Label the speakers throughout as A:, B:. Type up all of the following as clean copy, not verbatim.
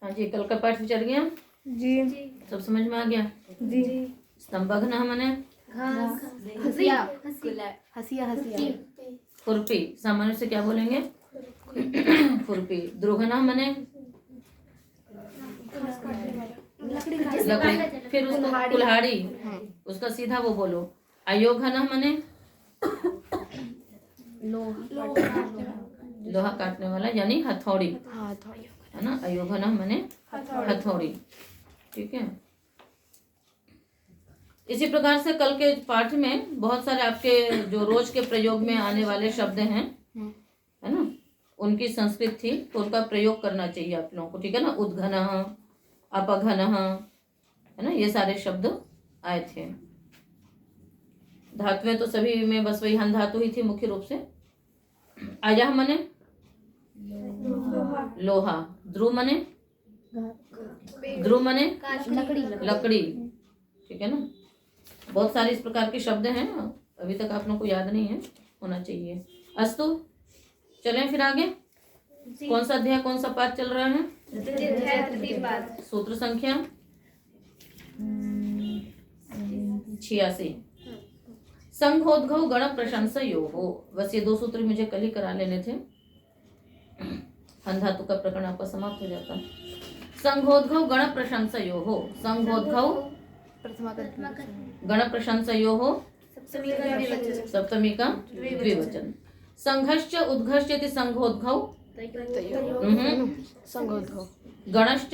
A: हाँ जी, कल का पाठ चल गया
B: जी।
A: सब समझ में आ गया
B: जी।
A: स्तंभघ्न मने
B: हसिया हसिया हसिया
A: खुरपी, सामान्य से क्या बोलेंगे खुरपी। द्रुघ्न मने लकड़ी, फिर उसको कुल्हाड़ी, उसका सीधा वो बोलो। अयोघ्न मने लोहा काटने वाला यानी हथौड़ी, है ना। अयोघ्न मने हथौड़ी, ठीक है। इसी प्रकार से कल के पाठ में बहुत सारे आपके जो रोज के प्रयोग में आने वाले शब्द हैं, है ना, उनकी संस्कृत थी तो उनका प्रयोग करना चाहिए आप लोगों को, ठीक है ना। उद्घन, अपघन, है ना, ये सारे शब्द आए थे। धातुएं तो सभी में बस वही हन धातु ही थी मुख्य रूप से। अयः मने लोहा, ध्रुव मने लकड़ी, ठीक है ना। बहुत सारे इस प्रकार के शब्द हैं, अभी तक आप लोगों को याद नहीं है, होना चाहिए। अस्तु, चलें फिर आगे। कौन सा अध्याय, कौन सा पाठ चल रहा है? सूत्र संख्या 86। संघोद्घव गण प्रशंसयोः। बस ये 2 सूत्र मुझे कल ही करा लेने थे, हन धातु का प्रकरण आपका समाप्त हो जाता। संघोद्घव गण प्रशंसयोः, संघोद्घव गण प्रशंसयोः सप्तमी का द्विवचन। संघश्च उद्घश्च इति संघोद्घव, गणश्च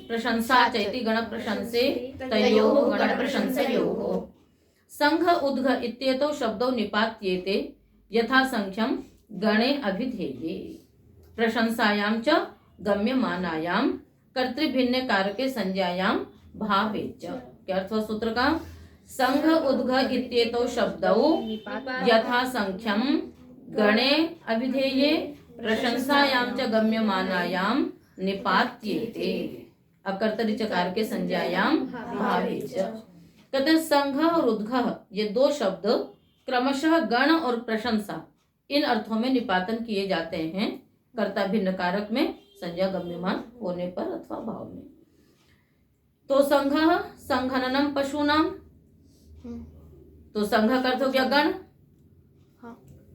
A: प्रशंसा चैति गण प्रशंसे तयोः गण प्रशंसयोः। संघ उद्घ इत्येतौ शब्दौ निपात्येते यथा संख्यम गणे अभिधेये प्रशंसायां च गम्यमानायां कर्तृभिन्न कारके संज्ञायां भावे च। क्या अर्थ हुआ सूत्र का? संघ उद्घ इत्येतौ शब्दौ यथा संख्यम गणे अभिधेये प्रशंसायां च गम्यमानायां निपात्येते अकर्तरि चकार के संज्ञायां भावे च। कहते संघ और उद्घ ये 2 शब्द क्रमशः गण और प्रशंसा इन अर्थों में निपातन किए जाते हैं, कर्ता भिन्न कारक में संज्ञा गम्यमान होने पर अथवा भाव में। तो संघ संघननम पशूनाम, तो संघ का अर्थ हो गया गण,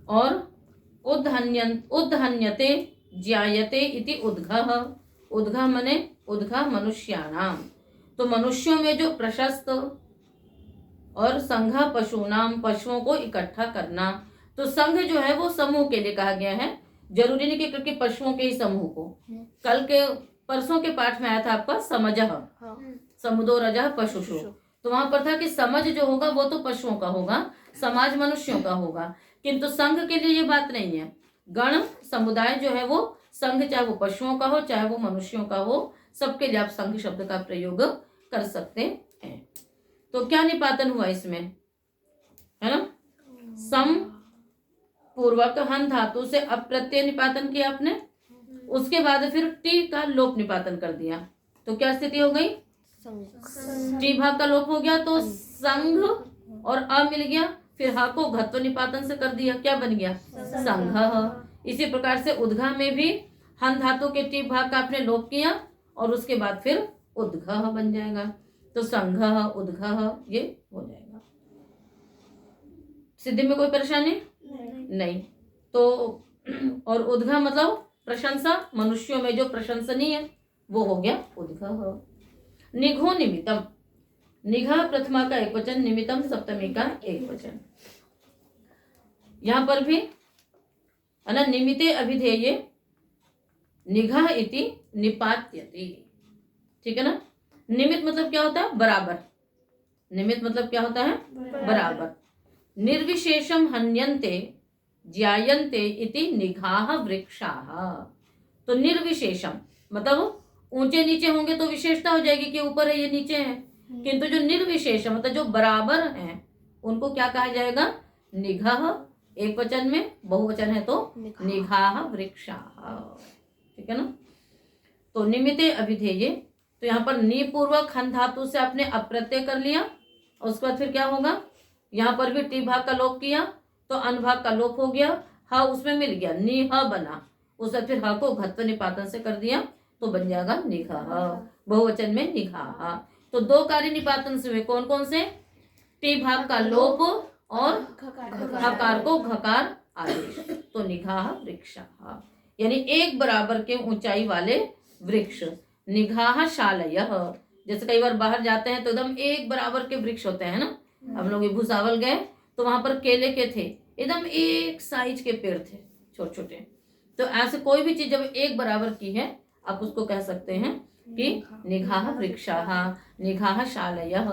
A: और उद्धन्यते ज्यायते इति उद्घः, उद्घ मने उद्घ मनुष्याणाम, तो मनुष्यों में जो प्रशस्त, और संघ पशुनाम पशुओं को इकट्ठा करना। तो संघ जो है वो समूह के लिए कहा गया है, जरूरी नहीं कि क्योंकि पशुओं के ही समूह को। कल के परसों के पाठ में आया था आपका समजः, समुदो रजः पशुषु, तो वहां पर था कि समझ जो होगा वो तो पशुओं का होगा, समाज मनुष्यों का होगा, किंतु संघ के लिए ये बात नहीं है। गण समुदाय जो है वो संघ, चाहे वो पशुओं का हो चाहे वो मनुष्यों का हो, सबके लिए आप संघ शब्द का प्रयोग कर सकते हैं। तो क्या निपातन हुआ इसमें, है ना। सम पूर्वक हन धातु से अप्रत्यय निपातन किया आपने, उसके बाद फिर टी का लोप निपातन कर दिया, तो क्या स्थिति हो गई? टी भाग का लोप हो गया, तो संघ और अ मिल गया, फिर हा को घत्व निपातन से कर दिया, क्या बन गया? संघ। इसी प्रकार से उद्घा में भी हन धातु के टी भाग का आपने लोप किया और उसके बाद फिर उद्घ बन जाएगा, तो संघ उद्घ ये हो जाएगा। सिद्धि में कोई परेशानी नहीं। तो और उद्घ मतलब प्रशंसा, मनुष्यों में जो प्रशंसनीय है वो हो गया उद्घ। निघो निमित्तम, निघा प्रथमा का एक वचन, निमित्तम सप्तमी का एक वचन। यहां पर भी है ना, निमिते अभिधेये निघा इति निपात्यति, ठीक है ना। निमित्त मतलब क्या होता है? बराबर। निमित्त मतलब क्या होता है? बराबर। निर्विशेषम हन्यन्ते ज्यायन्ते इति निघाः वृक्षाः, तो निर्विशेषम मतलब ऊंचे नीचे होंगे तो विशेषता हो जाएगी कि ऊपर है ये नीचे है, किंतु जो निर्विशेष मतलब जो बराबर हैं उनको क्या कहा जाएगा? निघाः, एक वचन में, बहुवचन है तो निघाः वृक्षाः, ठीक है ना। तो निमिते अभिधेये, तो यहाँ पर नी पूर्वक हन धातु से आपने अप्रत्यय कर लिया, और उसके बाद फिर क्या होगा? यहाँ पर भी टी भाग का लोप किया तो अन भाग का लोप हो गया, ह उसमें मिल गया, नी ह बना, उसके बाद फिर ह को घत्व निपातन से कर दिया, तो बन जाएगा निघः, बहुवचन में निघाः। तो दो कार्य निपातन से हुए, कौन कौन से? टी भाग का लोप और हकार को घकार आदेश, तो निघाः वृक्षाः, यानी एक बराबर के ऊंचाई वाले वृक्ष। निघाः शालयः, जैसे कई बार बाहर जाते हैं तो एकदम एक बराबर के वृक्ष होते हैं ना। हम लोग भुसावल गए तो वहां पर केले के थे, एकदम एक साइज के पेड़ थे, छोटे छोटे। तो ऐसे कोई भी चीज जब एक बराबर की है आप उसको कह सकते हैं कि निघाः वृक्षाः, निघाः शालयः।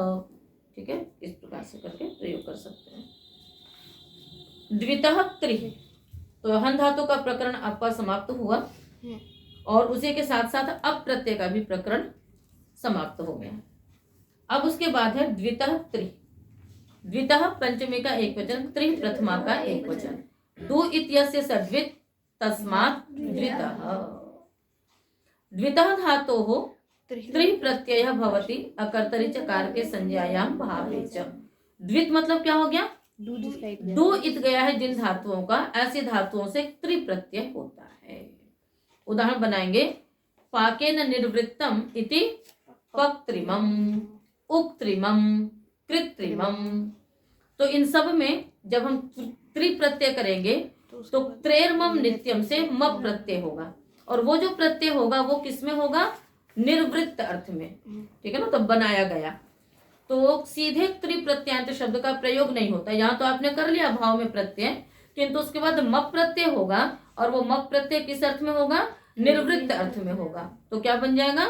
A: ठीक है, इस प्रकार से करके प्रयोग कर सकते हैं। द्वितः त्रिः, तो हन धातु का प्रकरण आपका समाप्त हुआ और उसी के साथ साथ अप्रत्यय का भी प्रकरण समाप्त हो गया। अब उसके बाद है द्वितः त्रिः। द्वितः पंचमी का एक वचन, त्रिः प्रथमा का एक वचन। दु इत्यस्य सद्वित तस्मात् द्वितः। द्वितः धातोः त्रिः प्रत्ययः भवति अकर्तरि चकार के संज्ञायां भावे च। द्वित मतलब क्या हो गया? दो इत गया है जिन धातुओं का, ऐसी धातुओं से त्रि प्रत्यय होता है। उदाहरण बनाएंगे, पाकेन निर्वृत्तम इति पक्त्रिमम, उक्त्रिमम, कृत्रिमम। तो इन सब में जब हम त्रि प्रत्यय करेंगे तो त्रेर्मम नित्यम से म प्रत्यय होगा, और वो जो प्रत्यय होगा वो किसमें होगा? निर्वृत्त अर्थ में। ठीक है ना, तो बनाया गया। तो सीधे त्रि प्रत्यांत शब्द का प्रयोग नहीं होता। यहाँ तो आपने कर लिया भाव में प्रत्यय, किंतु उसके बाद म प्रत्यय होगा, और वो म प्रत्यय किस अर्थ में होगा? निर्वृत्त अर्थ में होगा। तो क्या बन जाएगा?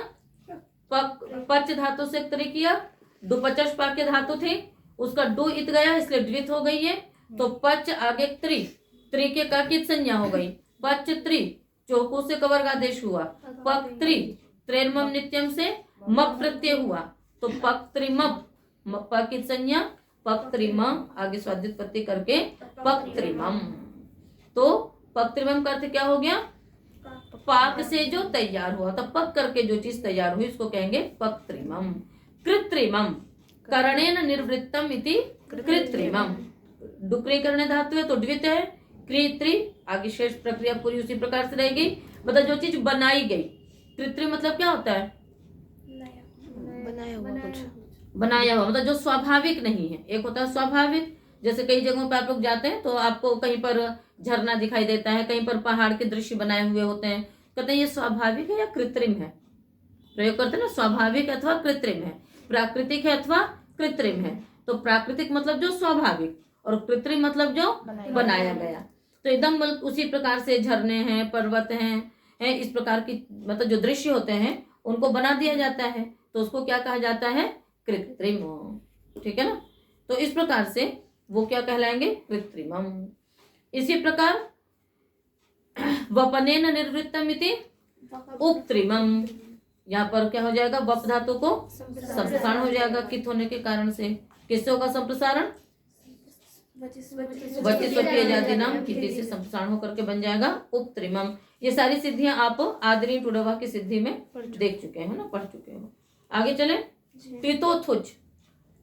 A: पच धातु से त्रि किया, दुपचश पाके धातु थी, उसका डू इत गया इसलिए द्वित हो गई है। तो पच आगे त्रि, त्रि के का कित संज्ञा हो गई? पच त्रि, चौकू से कवर्ग आदेश हुआ, पक त्रि, त्रेर्मम नित्यम से म प्रत्यय हुआ, तो पक त्रिमम, प की संज्ञा पक त्रिमम, आगे स्वादित प्रत्यय करके पक त्रिमम। तो पक त्रिमम का अर्थ क्या हो गया? पाक से जो तैयार हुआ, तो पक करके जो चीज तैयार हुई उसको कहेंगे पक त्रिमम। कृत्रिमम, करणेन निर्वृत्तम इति कृत्रिमम। डुक्री करने धातु है तो द्वित है, कृत्रि, आगे शेष प्रक्रिया पूरी उसी प्रकार से रहेगी। मतलब जो चीज बनाई गई। कृत्रिम मतलब क्या होता है?
B: बनाया हुआ कुछ,
A: बनाया हुआ मतलब जो स्वाभाविक नहीं है। एक होता है स्वाभाविक, जैसे कई जगहों पर आप लोग जाते हैं तो आपको कहीं पर झरना दिखाई देता है, कहीं पर पहाड़ के दृश्य बनाए हुए होते हैं, कहते हैं ये स्वाभाविक है या कृत्रिम है? प्रयोग करते हैं ना, स्वाभाविक अथवा कृत्रिम है, प्राकृतिक है अथवा कृत्रिम है। तो प्राकृतिक मतलब जो स्वाभाविक, और कृत्रिम मतलब जो बनाया गया। तो एकदम उसी प्रकार से झरने हैं, पर्वत हैं, इस प्रकार की मतलब जो दृश्य होते हैं उनको बना दिया जाता है, तो उसको क्या कहा जाता है? कृत्रिम। ठीक है ना, तो इस प्रकार से वो क्या कहलाएंगे? कृत्रिमम। इसी प्रकार वपनेन निर्वृत्तम इति उक्त्रिमम, यहाँ पर क्या हो जाएगा? वप धातु को संप्रसारण हो जाएगा कित होने के कारण से। किससे होगा संप्रसारण? वचिस्वती आजादी नाम किति से संप्रसारण होकर के बन जाएगा उक्त्रिमम। ये सारी सिद्धियां आप आदरी टुडवा की सिद्धि में देख चुके हैं ना, पढ़ चुके हो। आगे चले, त्वितोथुज।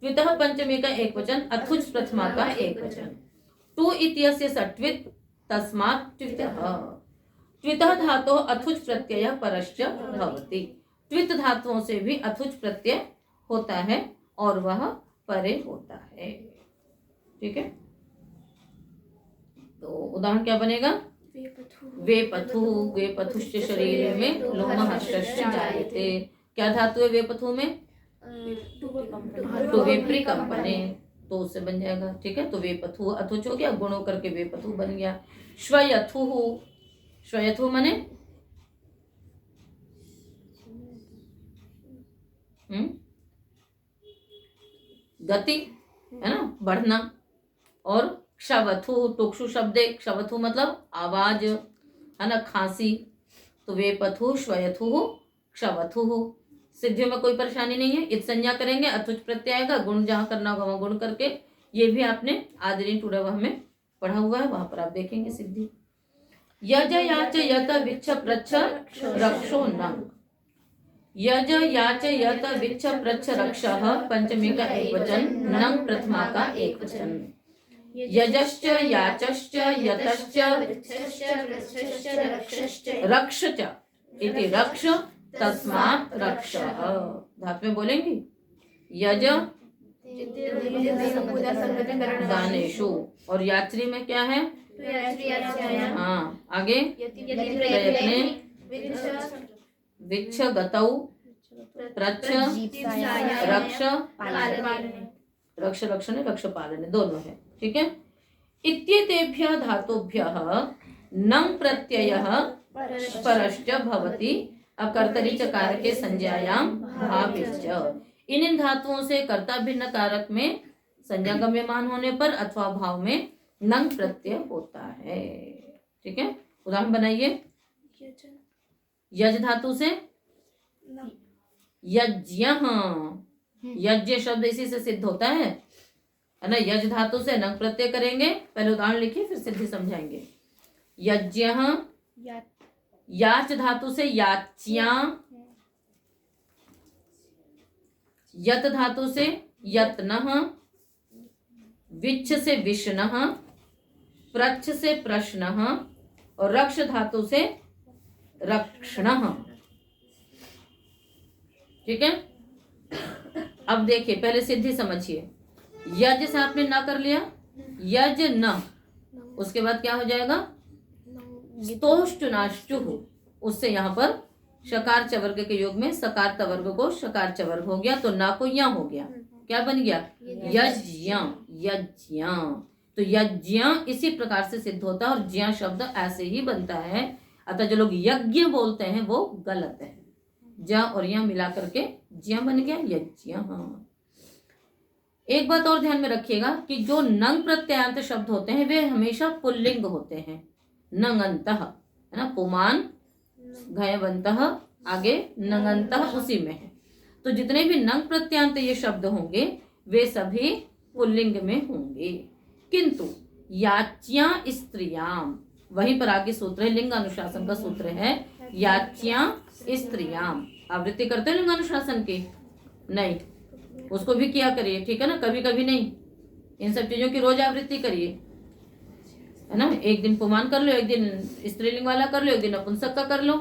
A: त्वितः पंचमी का एक वचन, अथुज प्रथमा का एक वचन। टू इत्यस्य सट्वित तस्मात् त्वितः। त्वितः धातु अथुज प्रत्यय परश्च भवति। त्वित धातुओं से भी अथुज प्रत्यय होता है और वह परे होता है। ठीक है, तो उदाहरण क्या बनेगा? वे पथु, वे पथुश्च शरीर में लोमः शश्च जायते। क्या धातु है वे पथु में? तो वे प्रिकंपने, तो उससे बन जाएगा। ठीक है, तो वे पथु अथुच हो गया, गुण होकर के वे पथु बन गया। श्वयथु, श्वयथु माने गति है ना, बढ़ना। और क्षवथु, टुक्षु शब्द, क्षवथु मतलब आवाज है ना, खांसी। तो वे पथु, श्वयथु, क्षवथु। सिद्धियों में कोई परेशानी नहीं है। इत संज्ञा करेंगे, अथुच प्रत्यय आएगा, गुण जहां करना होगा वहां गुण करके। ये भी आपने आदरी टुडवा में पढ़ा हुआ है, वहां पर आप देखेंगे सिद्धि। यज याच यत विच्छ प्रच्छ रक्षो न। यज याच यत विच्छ प्रच्छ रक्षः पंचमी का एक वचन, नंग प्रथमा का एक वचन। यजश्च याचश्च यतश्च रक्षच इति रक्ष तस्मात् रक्षः। धातु में बोलेंगी यज दानेषु, और यात्री में क्या है? हाँ आगे प्रयत्ने विच्छ गतौ प्रच्छ रक्ष रक्षणे रक्ष पालने, दोनों है। ठीक है। इत्येतेभ्यः धातुभ्यः नंग प्रत्ययः परश्च भवति। अब कर्तरी च कारके संज्ञायाम भावेश्च, इन धातुओं से कर्ता भिन्न कारक में संज्ञा गम्यमान होने पर अथवा भाव में नंग प्रत्यय होता है। ठीक है। उदाहरण बनाइए। यज धातु से यज्ञ, यज्ञ शब्द इसी से सिद्ध होता है ना। यज धातु से नंग प्रत्यय करेंगे। पहले उदाहरण लिखिए फिर सिद्धि समझाएंगे। यज्ञ, याच धातु से याच्या, यत धातु से यत्नः, विच्छ से विष्णः, प्रच्छ से प्रश्नः और रक्ष धातु से रक्षणः। ठीक है। अब देखिए पहले सिद्धि समझिए। यज से आपने ना कर लिया, यज न, उसके बाद क्या हो जाएगा? स्तोष्टुनाष्टु, उससे यहाँ पर शकार चवर्ग के योग में सकार तवर्ग को शकार चवर्ग हो गया, तो ना को या हो गया। क्या बन गया? यज्ञ, यज्ञ। तो यज्ञ इसी प्रकार से सिद्ध होता है और ज्ञ शब्द ऐसे ही बनता है। अतः जो लोग यज्ञ बोलते हैं वो गलत है। ज और या मिला करके ज्ञ बन गया यज्ञ। एक बात और ध्यान में रखिएगा कि जो नंग प्रत्ययांत शब्द होते हैं वे हमेशा पुल्लिंग होते हैं। नंगंतः है ना, पुमान घयवंतः, आगे नंगंतः उसी में है। तो जितने भी नंग प्रत्यांत ये शब्द होंगे वे सभी पुल्लिंग में होंगे। किंतु याच्या स्त्रियाम, वहीं पर आगे सूत्र है, लिंग अनुशासन का सूत्र है याच्या स्त्रियाम। आवृत्ति करते हो लिंग अनुशासन की? नहीं, उसको भी किया करिए। ठीक है ना, कभी कभी नहीं। इन सब चीजों की रोज आवृत्ति करिए, है ना। एक दिन पुमान कर लो, एक दिन स्त्रीलिंग वाला कर लो, एक दिन नपुंसक का कर लो।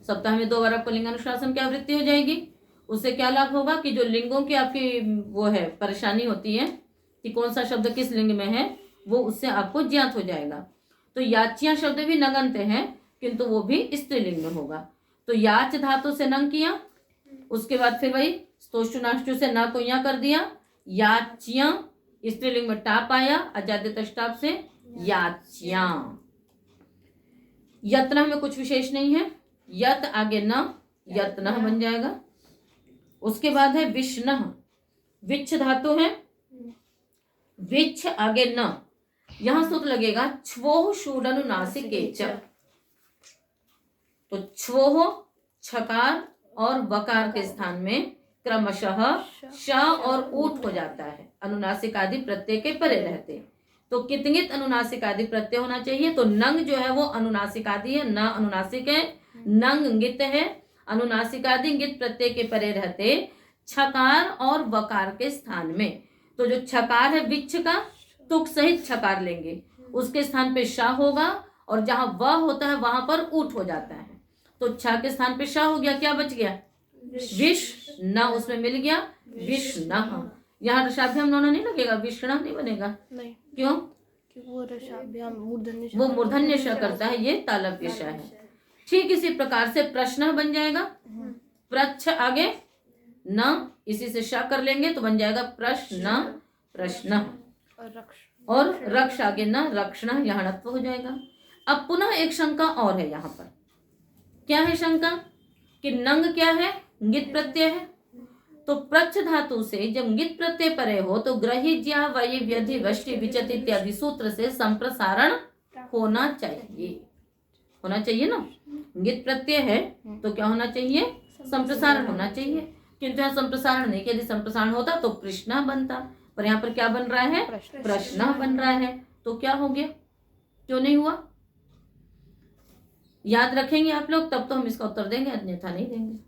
A: सप्ताह में 2 बार आपको लिंग अनुशासन की आवृत्ति हो जाएगी। उससे क्या लाभ होगा कि जो लिंगों की आपकी वो है परेशानी होती है कि कौन सा शब्द किस लिंग में है, वो उससे आपको ज्ञात हो जाएगा। तो याच्या शब्द भी नगंत है किंतु वो भी स्त्रीलिंग में होगा। तो याच धातु से नंग किया, उसके बाद फिर वही स्तोष्टुनाष्टु से ना को या कर दिया, याच्या स्त्रीलिंग में टाप आया, अजाद्य तष्टाप से याच्या। यत्न में कुछ विशेष नहीं है, यत आगे न, यत्न बन जाएगा। उसके बाद है विष्णः, विच्छ धातु है, विच्छ आगे न, यहां सूत्र लगेगा छ्वोह षूडनुनासिके च। तो छ्वोह छकार और वकार के स्थान में क्रमशः श और ऊट हो जाता है, अनुनासिक आदि प्रत्यय के परे रहते। तो कितंगित अनुनासिक आदि प्रत्यय होना चाहिए। तो नंग जो है वो अनुनासिक आदि है, न अनुनासिक है, नंग इंगित है, अनुनासिक आदि इंगित प्रत्यय के परे रहते छकार और वकार के स्थान में। तो जो छकार है विच्छ का तुक सहित छकार लेंगे, उसके स्थान पे शा होगा और जहां व होता है वहां पर ऊट हो जाता है। तो छ के स्थान पे शा हो गया, क्या बच गया? विष न, उसमें मिल गया विष्णः। यहाँ रसाभ्याम नोना नहीं लगेगा, विष्णः नहीं बनेगा। नहीं, क्यों?
B: वो रसाभ्याम मूर्धन्य,
A: वो मूर्धन्य श करता है, ये तालव्य श है। ठीक इसी प्रकार से प्रश्न बन जाएगा, प्रच्छ आगे न, इसी से श कर लेंगे तो बन जाएगा प्रश्न, प्रश्न। और रक्ष आगे न, रक्षण, यहाँ णत्व हो जाएगा। अब पुनः एक शंका और है यहाँ पर। क्या है शंका? कि नंग क्या है? ङित प्रत्यय है। तो प्रच्छ धातु से जब ङित प्रत्यय परे हो तो ग्रहिज्या वय व्यधि वष्टि विचत इत्यादि सूत्र से संप्रसारण होना चाहिए। होना चाहिए ना, ङित प्रत्यय है तो क्या होना चाहिए? संप्रसारण होना चाहिए। किंतु यहाँ संप्रसारण नहीं, यदि संप्रसारण होता तो कृष्णा बनता, पर यहाँ पर क्या बन रहा है? प्रश्न बन रहा है। तो क्या हो गया? क्यों नहीं हुआ? याद रखेंगे आप लोग तब तो हम इसका उत्तर देंगे, अन्यथा नहीं देंगे।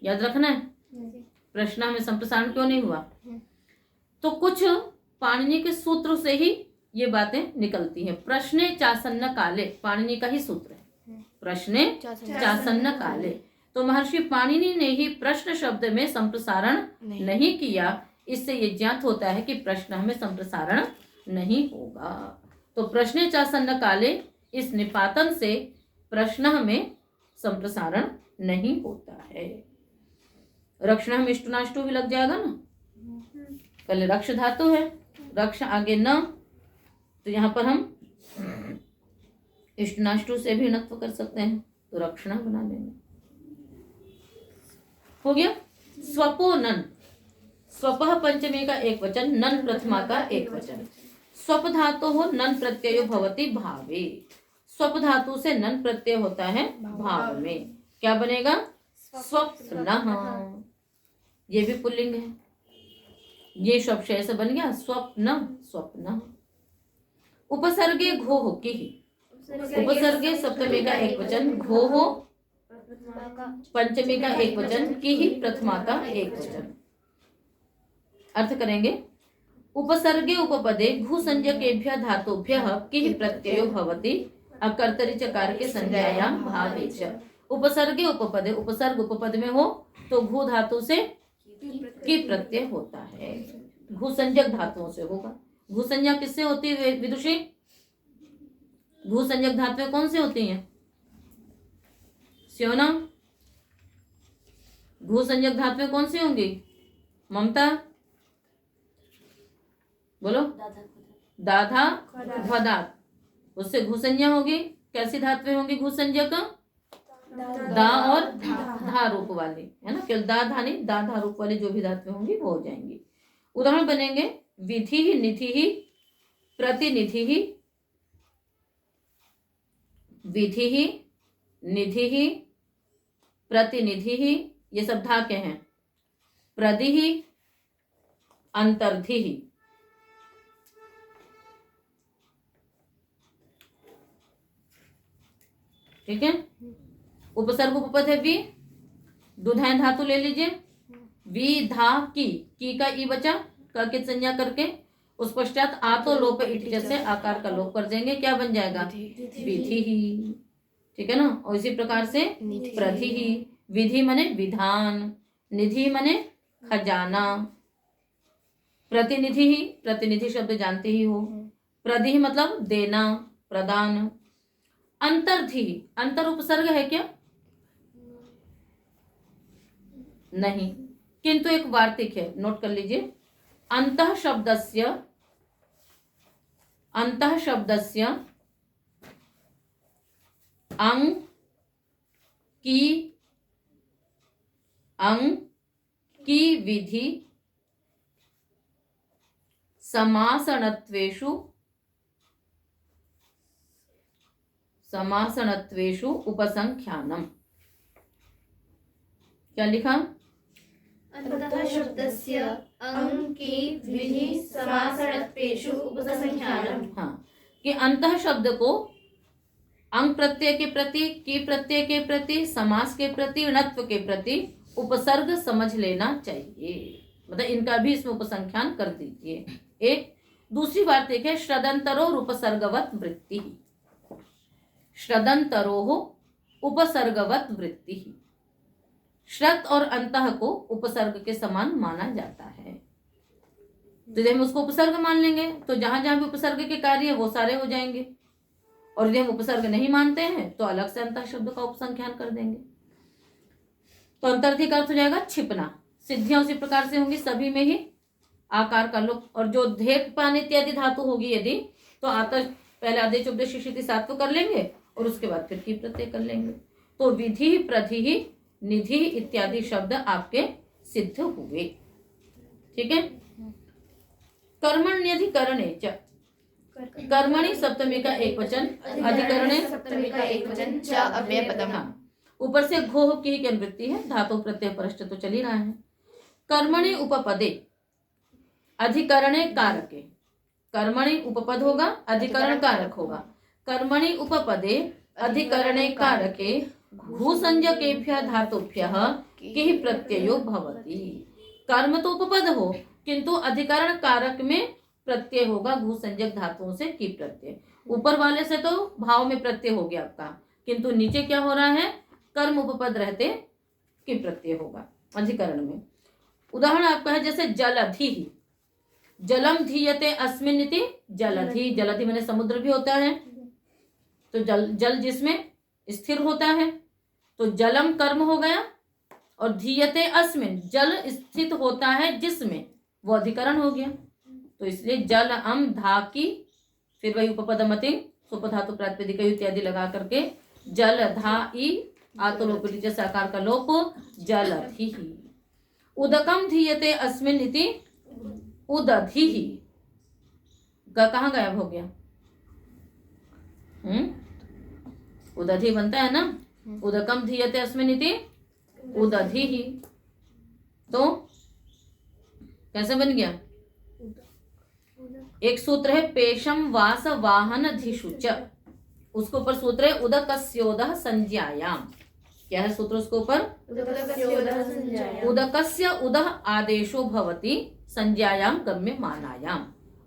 A: याद रखना है। प्रश्न में संप्रसारण क्यों नहीं हुआ? तो कुछ पाणिनि के सूत्र से ही ये बातें निकलती हैं। प्रश्ने चासन्न काले, पाणिनि का ही सूत्र है, प्रश्ने चासन्न काले। तो महर्षि पाणिनि ने ही प्रश्न शब्द में संप्रसारण नहीं किया। इससे ये ज्ञात होता है कि प्रश्न में संप्रसारण नहीं होगा। तो प्रश्ने चासन्न काले इस निपातन से प्रश्न में संप्रसारण नहीं होता है। रक्षण में इष्टुनाष्टु भी लग जाएगा ना। पहले रक्ष धातु है, रक्ष आगे न, तो यहाँ पर हम इष्टुनाष्टु से भी नत्व कर सकते हैं, तो रक्षणा बना देंगे। हो गया। स्वपो नन, स्वपः पंचमी का एक वचन, नन प्रथमा का एक वचन। स्वप धातु हो नन प्रत्ययो भवति भावे। स्वप धातु से नन प्रत्यय होता है भाव में। क्या बनेगा? स्वप्नः। ये भी पुल्लिंग है, ये स्वपशय से बन गया स्वप्न, स्वप्न। उपसर्गे घो हो की, उपसर्गे सप्तमी का एक वचन, घो हो पंचमी का एक वचन, की ही प्रथमा का एक वचन। अर्थ करेंगे। उपसर्गे उपपदे घु संज्ञकेभ्यः धातुभ्यः किः प्रत्ययो भवति अकर्तरि चकार के संज्ञायाम भावे च। उपसर्गे उपपदे, उपसर्ग उपपद में हो तो घु धातु से की प्रत्यय होता है। घु संज्ञक धातुओं से होगा। घु संज्ञा किससे होती है विदुषी? घु संज्ञक धातुएं कौन सी होती हैं? स्योना, घु संज्ञक धातुएं कौन सी होंगी? ममता बोलो। दाधा ध्वदात, उससे घु संज्ञा होगी। कैसी धातुएं होंगी घु संज्ञक? दा और धा रूप वाली, है ना। केवल दा धा नहीं, दा धा रूप वाली जो भी धातुएं होंगी वो हो जाएंगी। उदाहरण बनेंगे विधि ही, निधि ही, प्रतिनिधि ही, विधि ही, निधि ही, प्रतिनिधि ही, ये सब धा के हैं। प्रदि ही, अंतर्धि ही। ठीक है। उपसर्ग उपपद है वि, दुधाएं धातु ले लीजिए। वि धा की का ई बचा, क की संज्ञा करके उस पश्चात आ तो लोप इट जैसे आकार का लोप कर देंगे। क्या बन जाएगा? विधि ही। ठीक है ना। और इसी प्रकार से प्रधि ही, विधि मने विधान, निधि मने खजाना, प्रतिनिधि ही, प्रतिनिधि शब्द जानते ही हो। प्रधि मतलब देना, प्रदान। अंतर्धि, अंतर उपसर्ग है क्या? नहीं, किंतु एक वार्तिक है, नोट कर लीजिए। अंतः शब्दस्य, अंतः शब्दस्य अंग की विधि समासनत्वेषु उपसंख्यानम। क्या लिखा?
B: अंतः शब्दस्य अंग की विधि समासनत्वेषु उपसंख्यानम।
A: हाँ, कि अंतः शब्द को अंग प्रत्यय के प्रति, की प्रत्यय के प्रति, समास के प्रति, णत्व के प्रति उपसर्ग समझ लेना चाहिए। मतलब इनका भी इसमें उपसंख्यान कर दीजिए। एक दूसरी बात एक है श्रदंतरो उपसर्गवत वृत्ति। श्रदंतरो उपसर्गवत वृत्ति। श्रत और अंतः को उपसर्ग के समान माना जाता है। तो यदि हम उसको उपसर्ग मान लेंगे तो जहां जहां भी उपसर्ग के कार्य है वो सारे हो जाएंगे, और यदि हम उपसर्ग नहीं मानते हैं तो अलग से अंतः शब्द का उपसंख्यान कर देंगे। तो अंतर्धि का अर्थ हो जाएगा छिपना। सिद्धियां उसी प्रकार से होंगी, सभी में ही आकार का लोप। और जो धेट पान इत्यादि धातु होगी यदि, तो आता पहले आदेश उपदेश शिष्यति सात्व कर लेंगे और उसके बाद फिर की प्रत्यय कर लेंगे। तो विधि, प्रधि, निधि इत्यादि शब्द आपके सिद्ध हुए। ठीक है। कर्मण्यधिकरणे च, कर्मणि सप्तमी का एक वचन, अधिकरणे
B: सप्तमी का एक वचन, च अव्ययपदम।
A: हाँ, ऊपर से घोह की अनुवृत्ति है, धातु प्रत्यय परश्च तो चल ही रहा है। कर्मणि उपपदे, अधिकरणे कारके। कर्मणि उपपद होगा, अधिकरण कारक होगा। कर्मणि उपपदे अधिकरणे कारके घु संज्ञकेभ्यः धातुभ्यः किः प्रत्ययो भवति। कर्म तो उपपद हो किंतु अधिकरण कारक में प्रत्यय होगा घु संज्ञक धातुओं से की प्रत्यय। ऊपर वाले से तो भाव में प्रत्यय हो गया आपका, किंतु नीचे क्या हो रहा है? कर्म उपपद रहते की प्रत्यय होगा अधिकरण में। उदाहरण आपका है जैसे जलधि, जलम धीयते अस्मिन इति जलधि। जलधि माने समुद्र भी होता है, तो जल जिसमें स्थिर होता है, तो जलम कर्म हो गया, और धीयते अस्मिन जल स्थित होता है जिसमें, वो अधिकरण हो गया। तो इसलिए जल अम धा की, फिर वही उपपदमति सुपधातु प्रातिपदिक इत्यादि लगा करके जल धा ई आतोलोपी जैसे आकार का लोप जलधि। उदकम धीयते अस्मिन इति उदधि, कहाँ गायब हो गया? उदधि बनता है ना, उदकम धीयते अस्मिन इति उदधि, तो कैसे बन गया? एक सूत्र है पेशम वास वाहन धिशुच, उसके ऊपर सूत्र है उदकस्योदः संज्ञायाम। क्या है सूत्र उसके ऊपर? उदकस्य उदः आदेशो भवति संज्ञायाम गम्यमानायाम।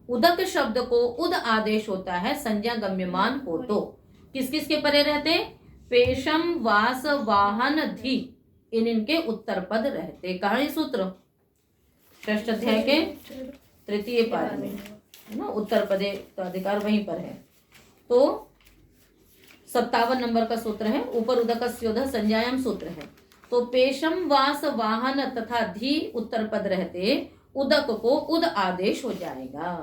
A: उदक शब्द को उद आदेश होता है संज्ञा गम्यमान हो तो किस किस के परे रहते? पेशम वास वाहन धि, इनके उत्तर पद रहते। कहा ये सूत्र? षष्ठ अध्याय के तृतीय पाद में है ना, उत्तर पदे का अधिकार वहीं पर है। तो 57 नंबर का सूत्र है, ऊपर उदकस्योदः संज्ञायाम सूत्र है। तो पेशम वास वाहन तथा धी उत्तर पद रहते, उदक को उद आदेश हो जाएगा।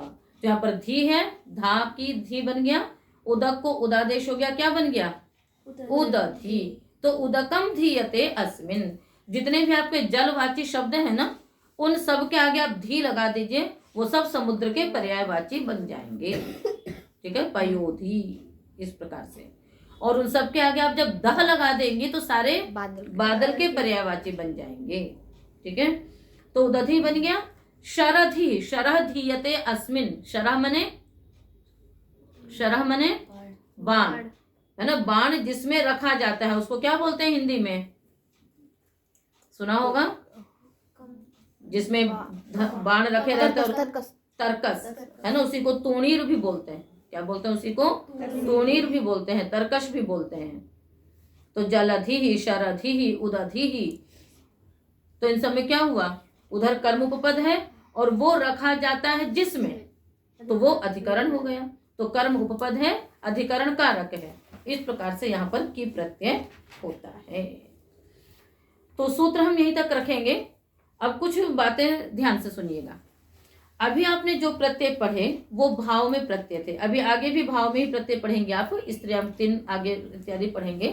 A: तो यहाँ पर धी है, धा की धी बन गया, उदक को उदादेश हो गया, क्या बन गया? उदधि। तो उदकम धीयते अस्मिन, जितने भी आपके जलवाची शब्द है ना, उन सब के आगे आप धी लगा दीजिए, वो सब समुद्र के पर्यायवाची बन जाएंगे। ठीक है, पयोधी, इस प्रकार से। और उन सब के आगे आप जब दह लगा देंगे तो सारे बादल के पर्यायवाची बन जाएंगे। ठीक है, तो उदधि बन गया। शरधि, शरह धीयते अस्मिन, शरह मने बाण है ना, बाण जिसमें रखा जाता है उसको क्या बोलते हैं हिंदी में? सुना होगा, जिसमें बाण रखे रहते हैं, तरकस है ना, उसी को तूणीर भी बोलते हैं। क्या बोलते हैं? उसी को तूणीर भी बोलते हैं, तरकश भी बोलते हैं। तो जलधि ही, शरधि ही, उदधि ही, तो इन सब में क्या हुआ? उधर कर्म उपपद है और वो रखा जाता है जिसमें, तो वो अधिकरण हो गया। तो कर्म उपपद है, अधिकरण कारक है। इस प्रकार से यहाँ पर की प्रत्यय होता है। तो सूत्र हम यहीं तक रखेंगे। अब कुछ बातें ध्यान से सुनिएगा। अभी आपने जो प्रत्यय पढ़े वो भाव में प्रत्यय थे, अभी आगे भी भाव में ही प्रत्यय पढ़ेंगे आप, स्त्रीलिंग 3 आगे इत्यादि पढ़ेंगे।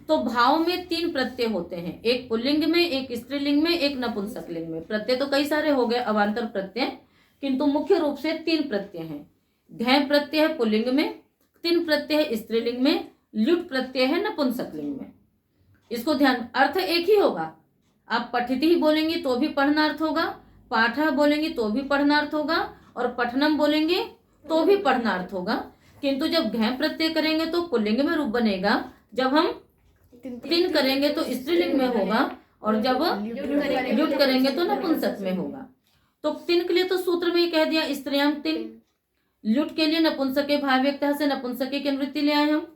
A: तो भाव में 3 प्रत्यय होते हैं, एक पुल्लिंग में, एक स्त्रीलिंग में, एक नपुंसकलिंग में। प्रत्यय तो कई सारे हो गए अवान्तर प्रत्यय, किंतु मुख्य रूप से 3 प्रत्यय हैं। घै प्रत्यय है पुल्लिंग में, तिन प्रत्यय है स्त्रीलिंग में, ल्युट प्रत्यय है नपुंसकलिंग में। इसको ध्यान, अर्थ एक ही होगा। आप पठिति ही बोलेंगे तो भी पढ़ना अर्थ होगा, पाठ बोलेंगे तो भी पढ़ना अर्थ होगा, और पठनम बोलेंगे तो भी पढ़ना अर्थ होगा। किंतु जब घै प्रत्यय करेंगे तो पुल्लिंग में रूप बनेगा, जब हम तिन करेंगे तो स्त्रीलिंग में होगा, और जब ल्युट करेंगे तो नपुंसक में होगा। तो तिन के लिए तो सूत्र में ही कह दिया स्त्रियां तिन, ल्युट के लिए नपुंसक के भाव्यक्तः से नपुंसक की अनुवृत्ति ले आए हम।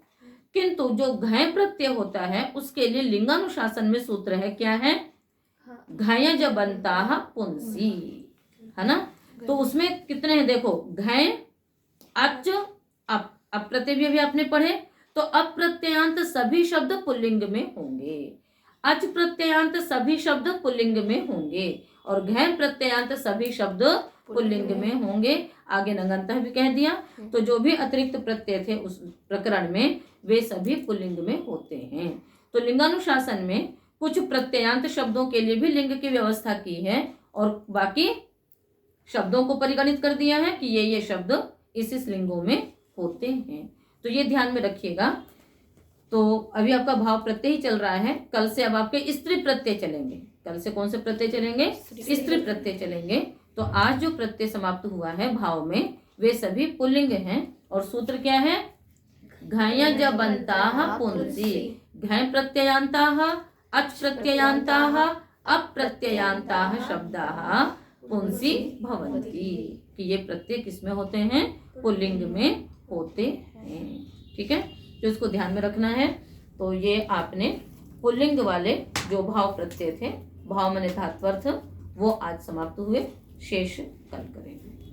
A: किंतु जो घै प्रत्यय होता है उसके लिए लिंगानुशासन में सूत्र है, क्या है? घयज बनता पुंसी, है ना। तो उसमें कितने हैं देखो, घै, अच, अप प्रत्यय भी अभी आपने पढ़े, तो अप्रत्ययांत सभी शब्द पुल्लिंग में होंगे, अच प्रत्ययांत सभी शब्द पुल्लिंग में होंगे, और घै प्रत्ययांत सभी शब्द पुल्लिंग में होंगे। आगे नगंतः भी कह दिया। तो जो भी अतिरिक्त प्रत्यय थे उस प्रकरण में वे सभी पुल्लिंग में होते हैं। तो लिंगानुशासन में कुछ प्रत्ययांत शब्दों के लिए भी लिंग की व्यवस्था की है, और बाकी शब्दों को परिगणित कर दिया है कि ये शब्द इस लिंगों में होते हैं। तो ये ध्यान में रखिएगा। तो अभी आपका भाव प्रत्यय ही चल रहा है, कल से अब आपके स्त्री प्रत्यय चलेंगे। कल से कौन से प्रत्यय चलेंगे? स्त्री प्रत्यय चलेंगे। तो आज जो प्रत्यय समाप्त हुआ है भाव में वे सभी पुल्लिंग हैं, और सूत्र क्या है? घयज बनता पुंसी, घै प्रत्ययांता, अच प्रत्ययांता, अप्रत्ययांता शब्दाः पुंसी भवन्ति, कि ये प्रत्यय किसमें होते हैं? पुल्लिंग में होते हैं। ठीक है, तो इसको ध्यान में रखना है। तो ये आपने पुल्लिंग वाले जो भाव प्रत्यय थे, भाव माने धात्वर्थ, वो आज समाप्त हुए। शेष कल करेंगे।